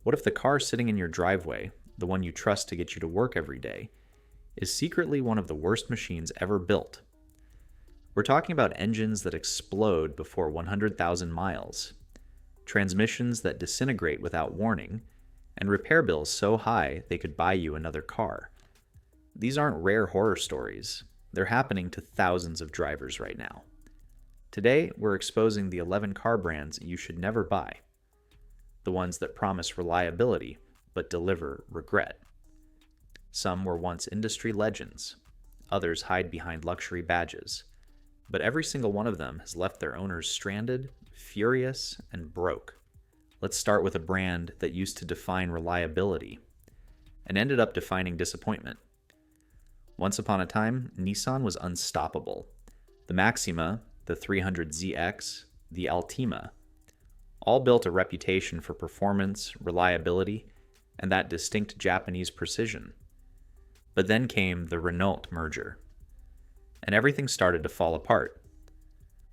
What if the car sitting in your driveway, the one you trust to get you to work every day, is secretly one of the worst machines ever built? We're talking about engines that explode before 100,000 miles, transmissions that disintegrate without warning, and repair bills so high they could buy you another car. These aren't rare horror stories. They're happening to thousands of drivers right now. Today, we're exposing the 11 car brands you should never buy. The ones that promise reliability, but deliver regret. Some were once industry legends. Others hide behind luxury badges. But every single one of them has left their owners stranded, furious, and broke. Let's start with a brand that used to define reliability and ended up defining disappointment. Once upon a time, Nissan was unstoppable. The Maxima, the 300ZX, the Altima, all built a reputation for performance, reliability, and that distinct Japanese precision. But then came the Renault merger, and everything started to fall apart.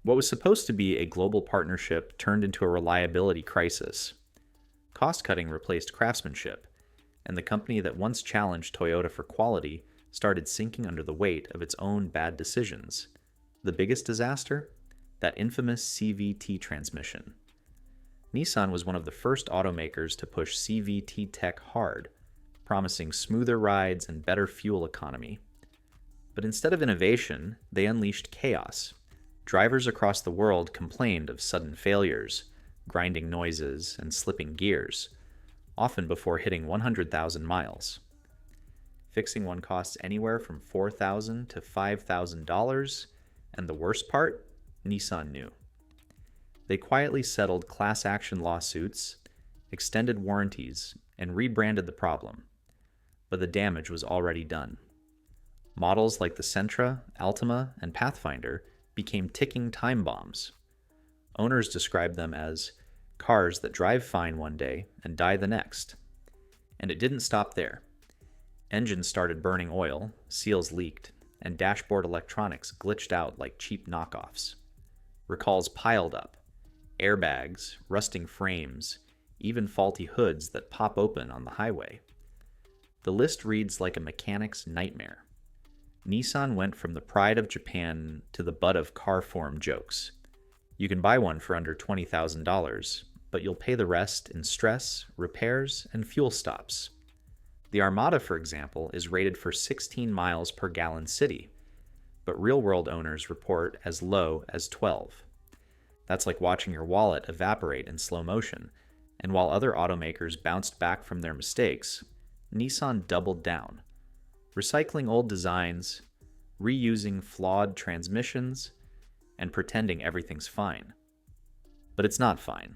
What was supposed to be a global partnership turned into a reliability crisis. Cost-cutting replaced craftsmanship, and the company that once challenged Toyota for quality started sinking under the weight of its own bad decisions. The biggest disaster? That infamous CVT transmission. Nissan was one of the first automakers to push CVT tech hard, promising smoother rides and better fuel economy. But instead of innovation, they unleashed chaos. Drivers across the world complained of sudden failures, grinding noises, and slipping gears, often before hitting 100,000 miles. Fixing one costs anywhere from $4,000 to $5,000, and the worst part? Nissan knew. They quietly settled class action lawsuits, extended warranties, and rebranded the problem. But the damage was already done. Models like the Sentra, Altima, and Pathfinder became ticking time bombs. Owners described them as cars that drive fine one day and die the next. And it didn't stop there. Engines started burning oil, seals leaked, and dashboard electronics glitched out like cheap knockoffs. Recalls piled up. Airbags, rusting frames, even faulty hoods that pop open on the highway. The list reads like a mechanic's nightmare. Nissan went from the pride of Japan to the butt of car forum jokes. You can buy one for under $20,000, but you'll pay the rest in stress, repairs, and fuel stops. The Armada, for example, is rated for 16 miles per gallon city, but real-world owners report as low as 12. That's like watching your wallet evaporate in slow motion, and while other automakers bounced back from their mistakes, Nissan doubled down, recycling old designs, reusing flawed transmissions, and pretending everything's fine. But it's not fine,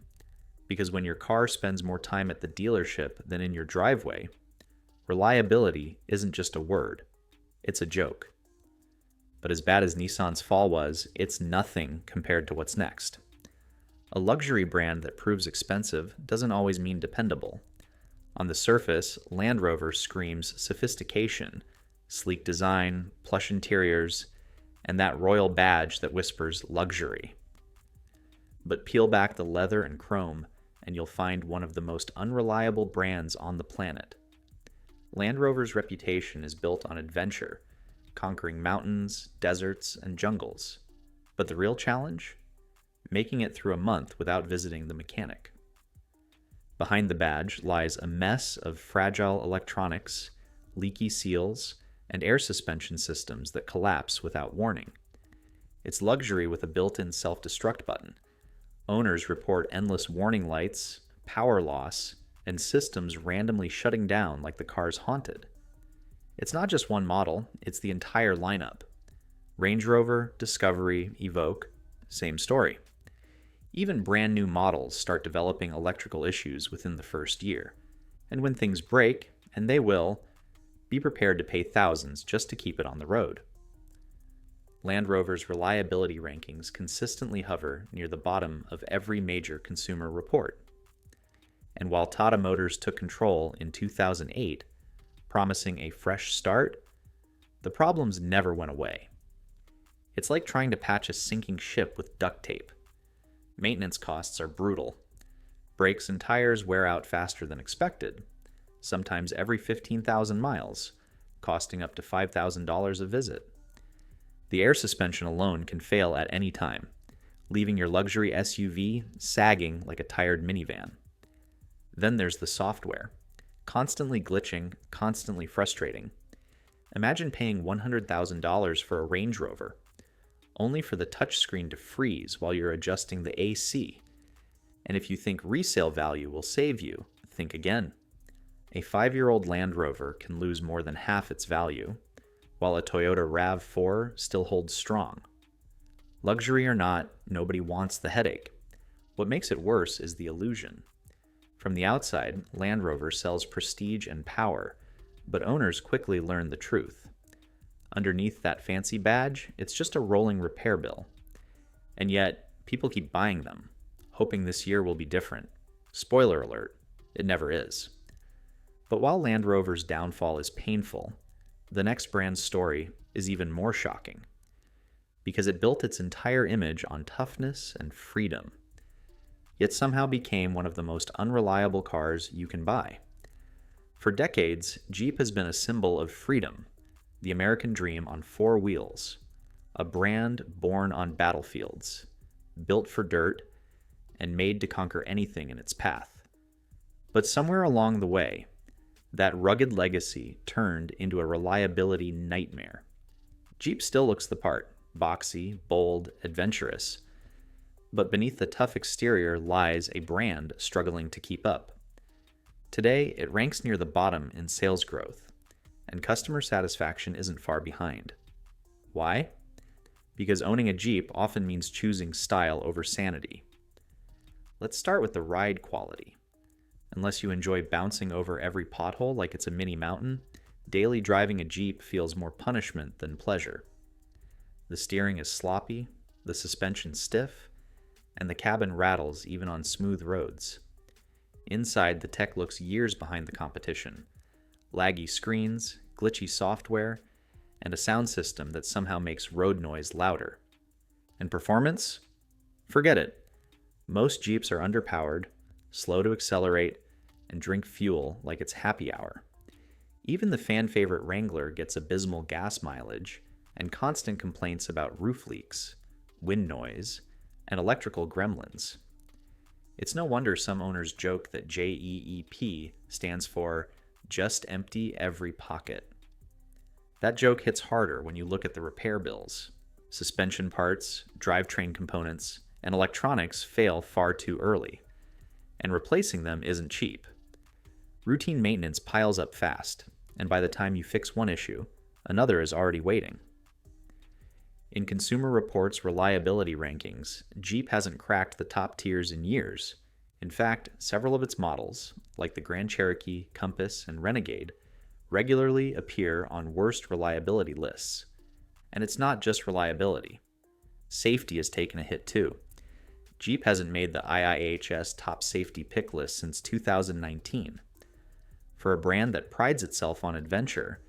because when your car spends more time at the dealership than in your driveway, reliability isn't just a word, it's a joke. But as bad as Nissan's fall was, it's nothing compared to what's next. A luxury brand that proves expensive doesn't always mean dependable. On the surface, Land Rover screams sophistication, sleek design, plush interiors, and that royal badge that whispers luxury. But peel back the leather and chrome, and you'll find one of the most unreliable brands on the planet. Land Rover's reputation is built on adventure, conquering mountains, deserts, and jungles. But the real challenge? Making it through a month without visiting the mechanic. Behind the badge lies a mess of fragile electronics, leaky seals, and air suspension systems that collapse without warning. It's luxury with a built-in self-destruct button. Owners report endless warning lights, power loss, and systems randomly shutting down like the car's haunted. It's not just one model, it's the entire lineup. Range Rover, Discovery, Evoque, same story. Even brand new models start developing electrical issues within the first year. And when things break, and they will, be prepared to pay thousands just to keep it on the road. Land Rover's reliability rankings consistently hover near the bottom of every major consumer report. And while Tata Motors took control in 2008, promising a fresh start, the problems never went away. It's like trying to patch a sinking ship with duct tape. Maintenance costs are brutal. Brakes and tires wear out faster than expected, sometimes every 15,000 miles, costing up to $5,000 a visit. The air suspension alone can fail at any time, leaving your luxury SUV sagging like a tired minivan. Then there's the software, constantly glitching, constantly frustrating. Imagine paying $100,000 for a Range Rover, only for the touchscreen to freeze while you're adjusting the AC. And if you think resale value will save you, think again. A 5-year-old Land Rover can lose more than half its value, while a Toyota RAV4 still holds strong. Luxury or not, nobody wants the headache. What makes it worse is the illusion. From the outside, Land Rover sells prestige and power, but owners quickly learn the truth. Underneath that fancy badge, it's just a rolling repair bill. And yet, people keep buying them, hoping this year will be different. Spoiler alert, it never is. But while Land Rover's downfall is painful, the next brand's story is even more shocking, because it built its entire image on toughness and freedom, yet somehow became one of the most unreliable cars you can buy. For decades, Jeep has been a symbol of freedom, the American dream on 4 wheels, a brand born on battlefields, built for dirt, and made to conquer anything in its path. But somewhere along the way, that rugged legacy turned into a reliability nightmare. Jeep still looks the part, boxy, bold, adventurous, but beneath the tough exterior lies a brand struggling to keep up. Today, it ranks near the bottom in sales growth, and customer satisfaction isn't far behind. Why? Because owning a Jeep often means choosing style over sanity. Let's start with the ride quality. Unless you enjoy bouncing over every pothole like it's a mini mountain, daily driving a Jeep feels more punishment than pleasure. The steering is sloppy, the suspension stiff, and the cabin rattles even on smooth roads. Inside, the tech looks years behind the competition. Laggy screens, glitchy software, and a sound system that somehow makes road noise louder. And performance? Forget it. Most Jeeps are underpowered, slow to accelerate, and drink fuel like it's happy hour. Even the fan-favorite Wrangler gets abysmal gas mileage and constant complaints about roof leaks, wind noise, and electrical gremlins. It's no wonder some owners joke that JEEP stands for Just Empty Every Pocket. That joke hits harder when you look at the repair bills. Suspension parts, drivetrain components, and electronics fail far too early, and replacing them isn't cheap. Routine maintenance piles up fast, and by the time you fix one issue, another is already waiting. In Consumer Reports' reliability rankings, Jeep hasn't cracked the top tiers in years. In fact, several of its models, like the Grand Cherokee, Compass, and Renegade, regularly appear on worst reliability lists. And it's not just reliability. Safety has taken a hit too. Jeep hasn't made the IIHS top safety pick list since 2019. For a brand that prides itself on adventure,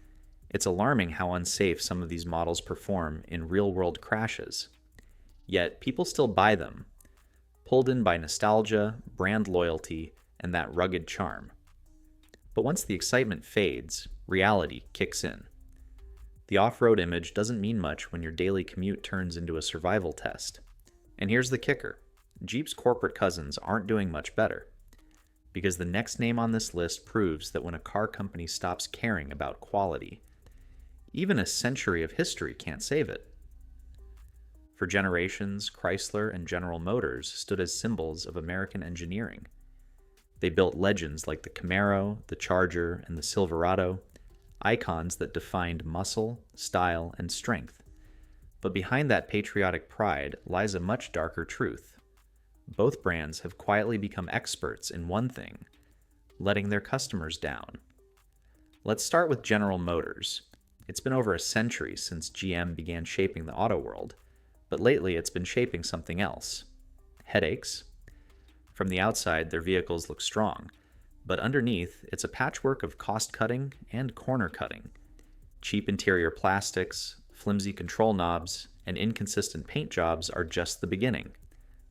it's alarming how unsafe some of these models perform in real-world crashes. Yet, people still buy them, pulled in by nostalgia, brand loyalty, and that rugged charm. But once the excitement fades, reality kicks in. The off-road image doesn't mean much when your daily commute turns into a survival test. And here's the kicker. Jeep's corporate cousins aren't doing much better, because the next name on this list proves that when a car company stops caring about quality, even a century of history can't save it. For generations, Chrysler and General Motors stood as symbols of American engineering. They built legends like the Camaro, the Charger, and the Silverado, icons that defined muscle, style, and strength. But behind that patriotic pride lies a much darker truth. Both brands have quietly become experts in one thing: letting their customers down. Let's start with General Motors. It's been over a century since GM began shaping the auto world, but lately it's been shaping something else: headaches. From the outside, their vehicles look strong, but underneath, it's a patchwork of cost-cutting and corner-cutting. Cheap interior plastics, flimsy control knobs, and inconsistent paint jobs are just the beginning.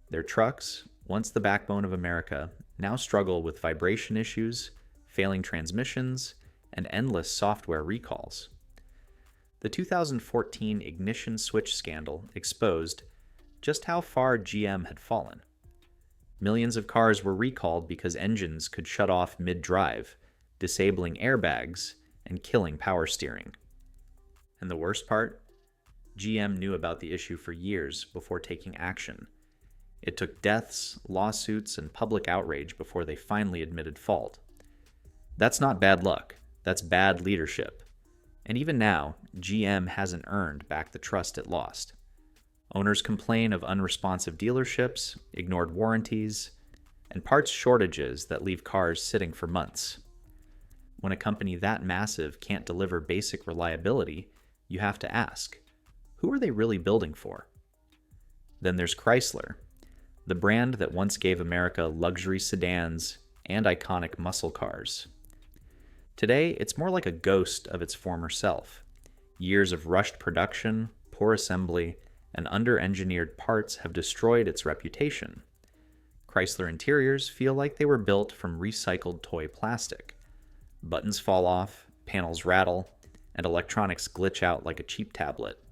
Their trucks, once the backbone of America, now struggle with vibration issues, failing transmissions, and endless software recalls. The 2014 ignition switch scandal exposed just how far GM had fallen. Millions of cars were recalled because engines could shut off mid-drive, disabling airbags and killing power steering. And the worst part? GM knew about the issue for years before taking action. It took deaths, lawsuits, and public outrage before they finally admitted fault. That's not bad luck. That's bad leadership. And even now, GM hasn't earned back the trust it lost. Owners complain of unresponsive dealerships, ignored warranties, and parts shortages that leave cars sitting for months. When a company that massive can't deliver basic reliability, you have to ask, who are they really building for? Then there's Chrysler, the brand that once gave America luxury sedans and iconic muscle cars. Today, it's more like a ghost of its former self. Years of rushed production, poor assembly, and under-engineered parts have destroyed its reputation. Chrysler interiors feel like they were built from recycled toy plastic. Buttons fall off, panels rattle, and electronics glitch out like a cheap tablet.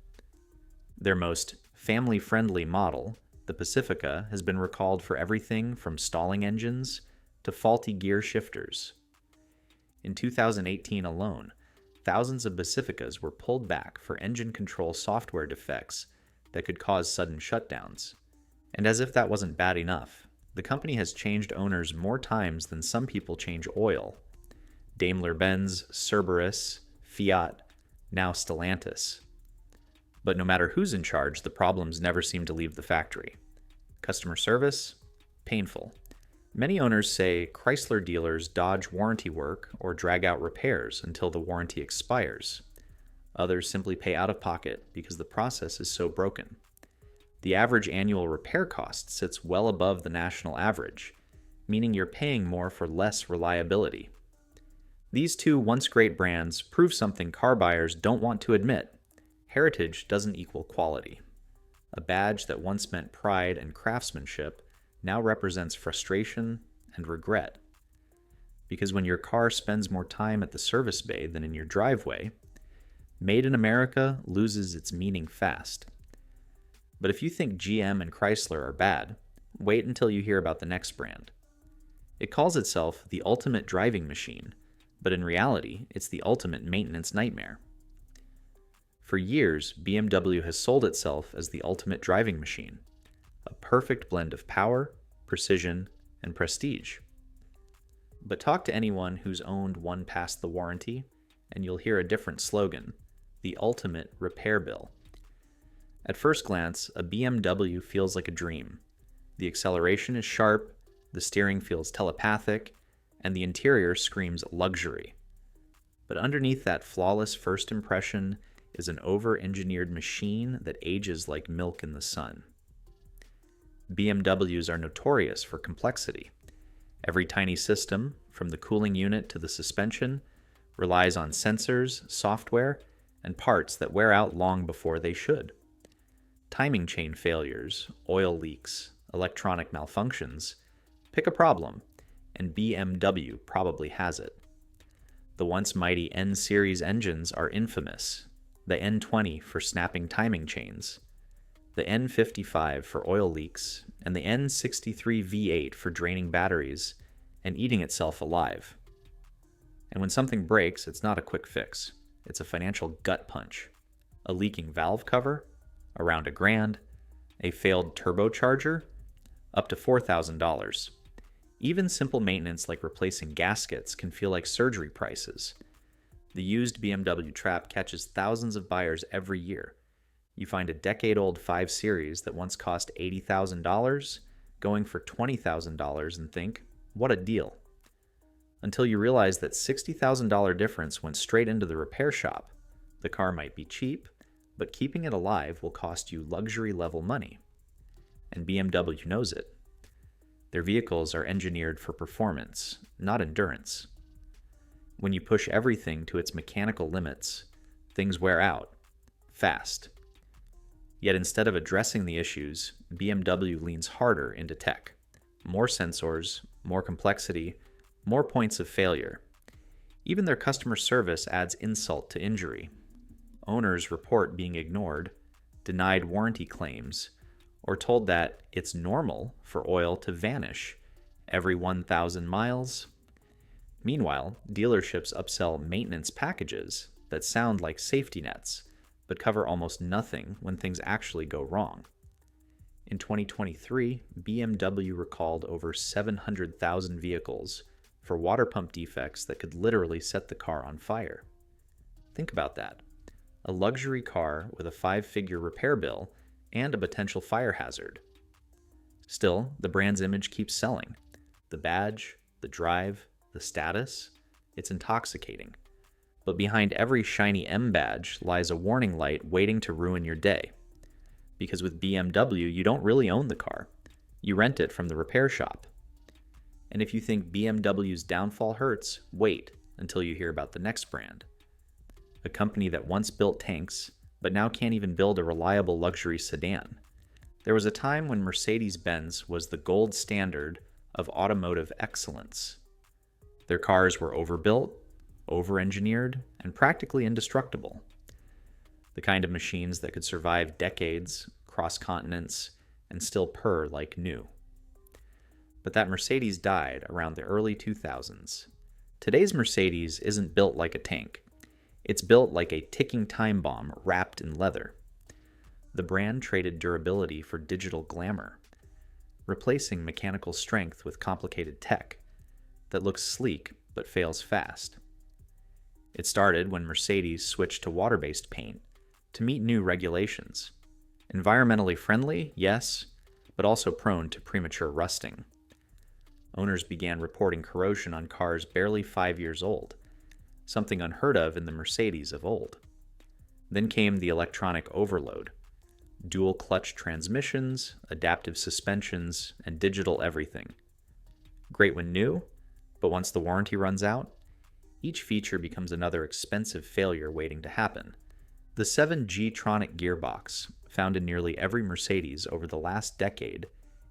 Their most family-friendly model, the Pacifica, has been recalled for everything from stalling engines to faulty gear shifters. In 2018 alone, thousands of Pacificas were pulled back for engine control software defects that could cause sudden shutdowns. And as if that wasn't bad enough, the company has changed owners more times than some people change oil. Daimler-Benz, Cerberus, Fiat, now Stellantis. But no matter who's in charge, the problems never seem to leave the factory. Customer service? Painful. Many owners say Chrysler dealers dodge warranty work or drag out repairs until the warranty expires. Others simply pay out of pocket because the process is so broken. The average annual repair cost sits well above the national average, meaning you're paying more for less reliability. These two once great brands prove something car buyers don't want to admit. Heritage doesn't equal quality. A badge that once meant pride and craftsmanship now represents frustration and regret. Because when your car spends more time at the service bay than in your driveway, Made in America loses its meaning fast. But if you think GM and Chrysler are bad, wait until you hear about the next brand. It calls itself the ultimate driving machine, but in reality, it's the ultimate maintenance nightmare. For years, BMW has sold itself as the ultimate driving machine, a perfect blend of power, precision, and prestige. But talk to anyone who's owned one past the warranty, and you'll hear a different slogan, the ultimate repair bill. At first glance, a BMW feels like a dream. The acceleration is sharp, the steering feels telepathic, and the interior screams luxury. But underneath that flawless first impression is an over-engineered machine that ages like milk in the sun. BMWs are notorious for complexity. Every tiny system, from the cooling unit to the suspension, relies on sensors, software, and parts that wear out long before they should. Timing chain failures, oil leaks, electronic malfunctions. Pick a problem, and BMW probably has it. The once mighty N-series engines are infamous. The N20 for snapping timing chains, the N55 for oil leaks, and the N63 V8 for draining batteries and eating itself alive. And when something breaks, it's not a quick fix. It's a financial gut punch. A leaking valve cover, around $1,000, a failed turbocharger, up to $4,000. Even simple maintenance like replacing gaskets can feel like surgery prices. The used BMW trap catches thousands of buyers every year. You find a decade-old 5 Series that once cost $80,000 going for $20,000 and think, what a deal. Until you realize that $60,000 difference went straight into the repair shop. The car might be cheap, but keeping it alive will cost you luxury-level money. And BMW knows it. Their vehicles are engineered for performance, not endurance. When you push everything to its mechanical limits, things wear out, fast. Yet instead of addressing the issues, BMW leans harder into tech. More sensors, more complexity, more points of failure. Even their customer service adds insult to injury. Owners report being ignored, denied warranty claims, or told that it's normal for oil to vanish every 1,000 miles. Meanwhile, dealerships upsell maintenance packages that sound like safety nets, but cover almost nothing when things actually go wrong. In 2023, BMW recalled over 700,000 vehicles for water pump defects that could literally set the car on fire. Think about that. A luxury car with a 5-figure repair bill and a potential fire hazard. Still, the brand's image keeps selling. The badge, the drive, the status, it's intoxicating. But behind every shiny M badge lies a warning light waiting to ruin your day. Because with BMW, you don't really own the car. You rent it from the repair shop. And if you think BMW's downfall hurts, wait until you hear about the next brand. A company that once built tanks, but now can't even build a reliable luxury sedan. There was a time when Mercedes-Benz was the gold standard of automotive excellence. Their cars were overbuilt, over-engineered, and practically indestructible. The kind of machines that could survive decades, cross continents, and still purr like new. But that Mercedes died around the early 2000s. Today's Mercedes isn't built like a tank. It's built like a ticking time bomb wrapped in leather. The brand traded durability for digital glamour, replacing mechanical strength with complicated tech that looks sleek but fails fast. It started when Mercedes switched to water-based paint to meet new regulations. Environmentally friendly, yes, but also prone to premature rusting. Owners began reporting corrosion on cars barely 5 years old, something unheard of in the Mercedes of old. Then came the electronic overload. Dual clutch transmissions, adaptive suspensions, and digital everything. Great when new, but once the warranty runs out, each feature becomes another expensive failure waiting to happen. The 7G-tronic gearbox, found in nearly every Mercedes over the last decade,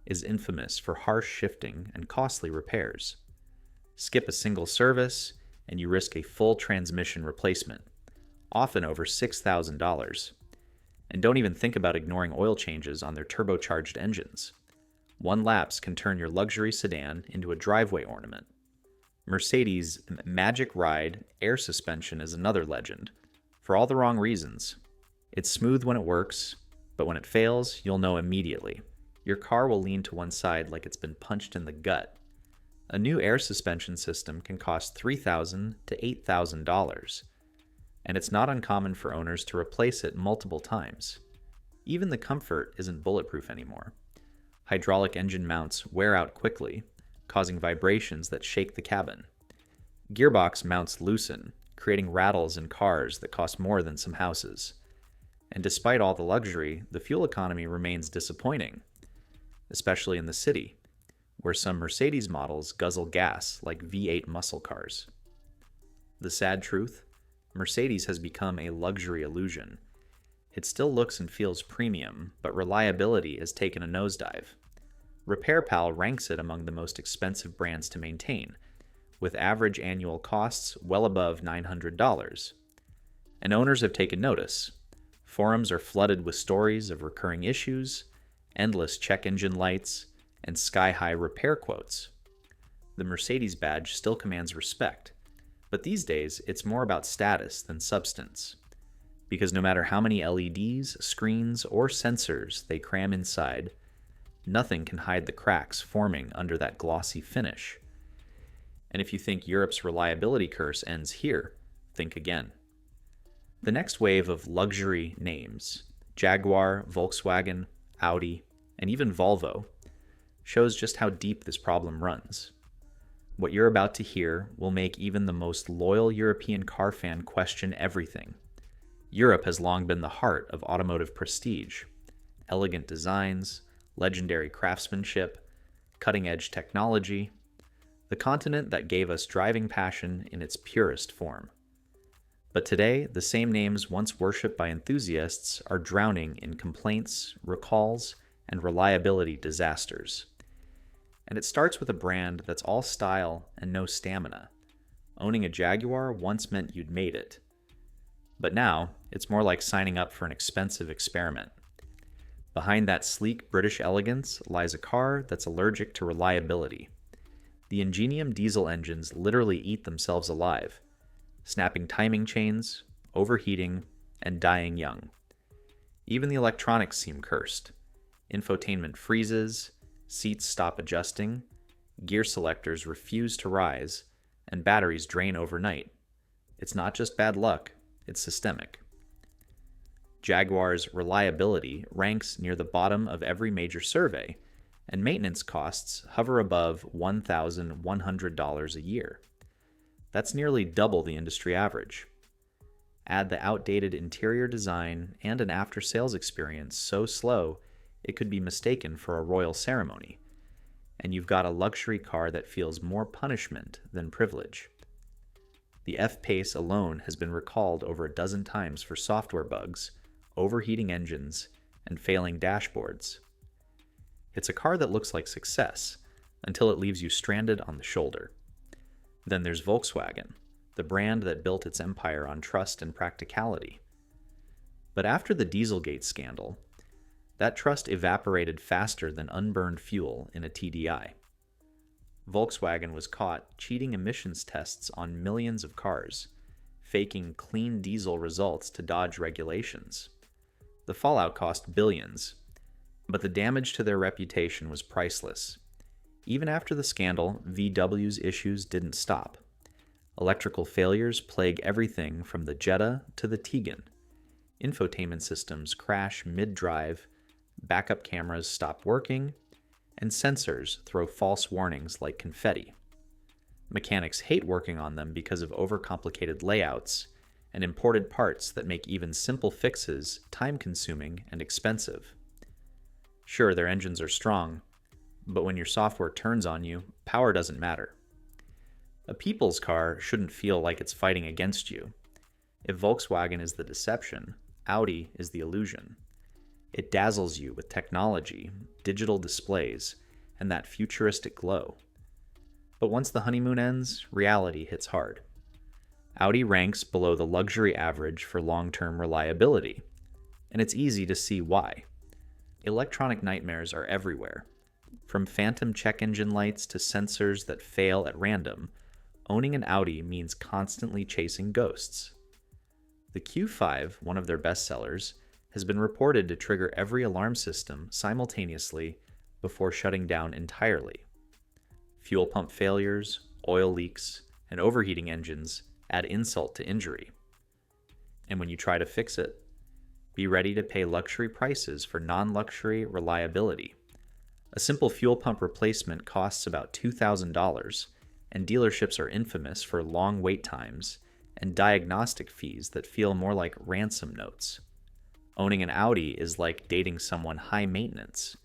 is infamous for harsh shifting and costly repairs. Skip a single service, and you risk a full transmission replacement, often over $6,000. And don't even think about ignoring oil changes on their turbocharged engines. One lapse can turn your luxury sedan into a driveway ornament. Mercedes' Magic Ride air suspension is another legend, for all the wrong reasons. It's smooth when it works, but when it fails, you'll know immediately. Your car will lean to one side like it's been punched in the gut. A new air suspension system can cost $3,000 to $8,000, and it's not uncommon for owners to replace it multiple times. Even the comfort isn't bulletproof anymore. Hydraulic engine mounts wear out quickly, causing vibrations that shake the cabin. Gearbox mounts loosen, creating rattles in cars that cost more than some houses. And despite all the luxury, the fuel economy remains disappointing, especially in the city, where some Mercedes models guzzle gas like V8 muscle cars. The sad truth? Mercedes has become a luxury illusion. It still looks and feels premium, but reliability has taken a nosedive. RepairPal ranks it among the most expensive brands to maintain, with average annual costs well above $900. And owners have taken notice. Forums are flooded with stories of recurring issues, endless check engine lights, and sky-high repair quotes. The Mercedes badge still commands respect, but these days it's more about status than substance. Because no matter how many LEDs, screens, or sensors they cram inside, nothing can hide the cracks forming under that glossy finish. And if you think Europe's reliability curse ends here, think again. The next wave of luxury names, Jaguar, Volkswagen, Audi, and even Volvo, shows just how deep this problem runs. What you're about to hear will make even the most loyal European car fan question everything. Europe has long been the heart of automotive prestige. Elegant designs, legendary craftsmanship, cutting-edge technology, the continent that gave us driving passion in its purest form. But today, the same names once worshipped by enthusiasts are drowning in complaints, recalls, and reliability disasters. And it starts with a brand that's all style and no stamina. Owning a Jaguar once meant you'd made it. But now, it's more like signing up for an expensive experiment. Behind that sleek British elegance lies a car that's allergic to reliability. The Ingenium diesel engines literally eat themselves alive, snapping timing chains, overheating, and dying young. Even the electronics seem cursed. Infotainment freezes, seats stop adjusting, gear selectors refuse to rise, and batteries drain overnight. It's not just bad luck, it's systemic. Jaguar's reliability ranks near the bottom of every major survey, and maintenance costs hover above $1,100 a year. That's nearly double the industry average. Add the outdated interior design and an after-sales experience so slow it could be mistaken for a royal ceremony, and you've got a luxury car that feels more punishment than privilege. The F-Pace alone has been recalled over a dozen times for software bugs, overheating engines, and failing dashboards. It's a car that looks like success until it leaves you stranded on the shoulder. Then there's Volkswagen, the brand that built its empire on trust and practicality. But after the Dieselgate scandal, that trust evaporated faster than unburned fuel in a TDI. Volkswagen was caught cheating emissions tests on millions of cars, faking clean diesel results to dodge regulations. The fallout cost billions, but the damage to their reputation was priceless. Even after the scandal, VW's issues didn't stop. Electrical failures plague everything from the Jetta to the Tiguan. Infotainment systems crash mid-drive, backup cameras stop working, and sensors throw false warnings like confetti. Mechanics hate working on them because of overcomplicated layouts and imported parts that make even simple fixes time-consuming and expensive. Sure, their engines are strong, but when your software turns on you, power doesn't matter. A people's car shouldn't feel like it's fighting against you. If Volkswagen is the deception, Audi is the illusion. It dazzles you with technology, digital displays, and that futuristic glow. But once the honeymoon ends, reality hits hard. Audi ranks below the luxury average for long-term reliability, and it's easy to see why. Electronic nightmares are everywhere. From phantom check engine lights to sensors that fail at random, owning an Audi means constantly chasing ghosts. The Q5, one of their best sellers, has been reported to trigger every alarm system simultaneously before shutting down entirely. Fuel pump failures, oil leaks, and overheating engines add insult to injury. And when you try to fix it, be ready to pay luxury prices for non-luxury reliability. A simple fuel pump replacement costs about $2,000, and dealerships are infamous for long wait times and diagnostic fees that feel more like ransom notes. Owning an Audi is like dating someone high maintenance,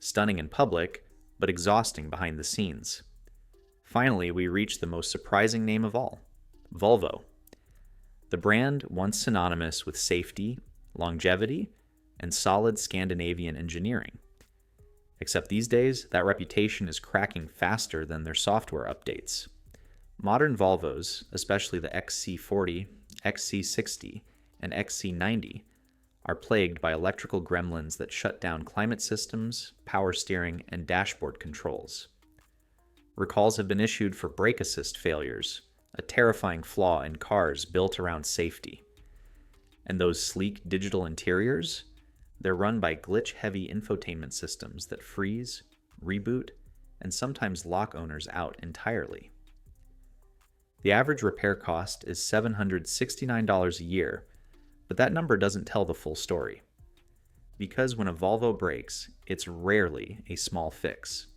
stunning in public, but exhausting behind the scenes. Finally, we reach the most surprising name of all, Volvo. The brand once synonymous with safety, longevity, and solid Scandinavian engineering. Except these days, that reputation is cracking faster than their software updates. Modern Volvos, especially the XC40, XC60, and XC90, are plagued by electrical gremlins that shut down climate systems, power steering, and dashboard controls. Recalls have been issued for brake assist failures, a terrifying flaw in cars built around safety. And those sleek digital interiors? They're run by glitch-heavy infotainment systems that freeze, reboot, and sometimes lock owners out entirely. The average repair cost is $769 a year, but that number doesn't tell the full story. Because when a Volvo breaks, it's rarely a small fix.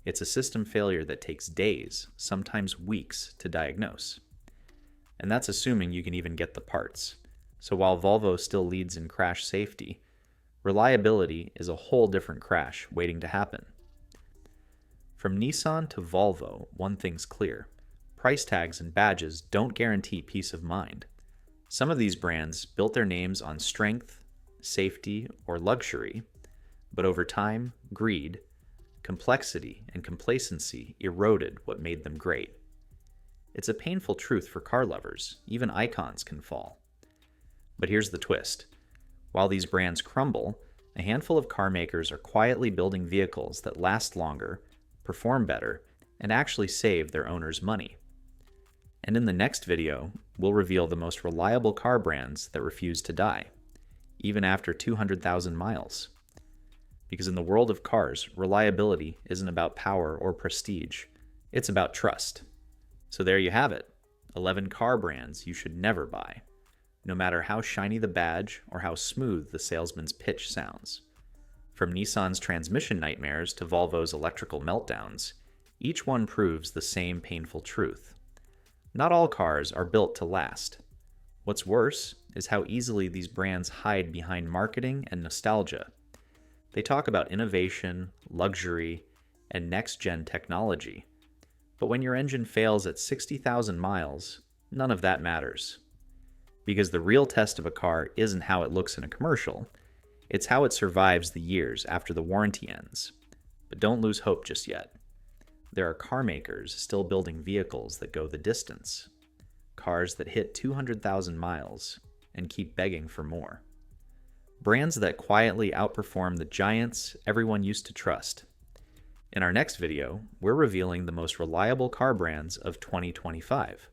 It's a system failure that takes days, sometimes weeks, to diagnose. And that's assuming you can even get the parts. So while Volvo still leads in crash safety, reliability is a whole different crash waiting to happen. From Nissan to Volvo, one thing's clear. Price tags and badges don't guarantee peace of mind. Some of these brands built their names on strength, safety, or luxury, but over time, greed, complexity and complacency eroded what made them great. It's a painful truth for car lovers. Even icons can fall. But here's the twist. While these brands crumble, a handful of car makers are quietly building vehicles that last longer, perform better, and actually save their owners money. And in the next video, we'll reveal the most reliable car brands that refuse to die, even after 200,000 miles. Because in the world of cars, reliability isn't about power or prestige. It's about trust. So there you have it, 11 car brands you should never buy, no matter how shiny the badge or how smooth the salesman's pitch sounds. From Nissan's transmission nightmares to Volvo's electrical meltdowns, each one proves the same painful truth. Not all cars are built to last. What's worse is how easily these brands hide behind marketing and nostalgia. They talk about innovation, luxury, and next-gen technology. But when your engine fails at 60,000 miles, none of that matters. Because the real test of a car isn't how it looks in a commercial, it's how it survives the years after the warranty ends. But don't lose hope just yet. There are car makers still building vehicles that go the distance. Cars that hit 200,000 miles and keep begging for more. Brands that quietly outperform the giants everyone used to trust. In our next video, we're revealing the most reliable car brands of 2025.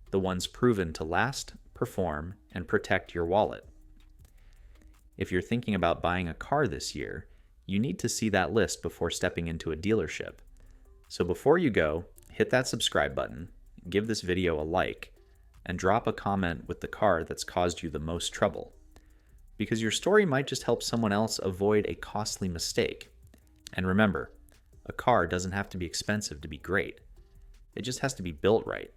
The ones proven to last, perform, and protect your wallet. If you're thinking about buying a car this year, you need to see that list before stepping into a dealership. So before you go, hit that subscribe button, give this video a like, and drop a comment with the car that's caused you the most trouble. Because your story might just help someone else avoid a costly mistake. And remember, a car doesn't have to be expensive to be great. It just has to be built right.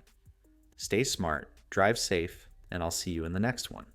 Stay smart, drive safe, and I'll see you in the next one.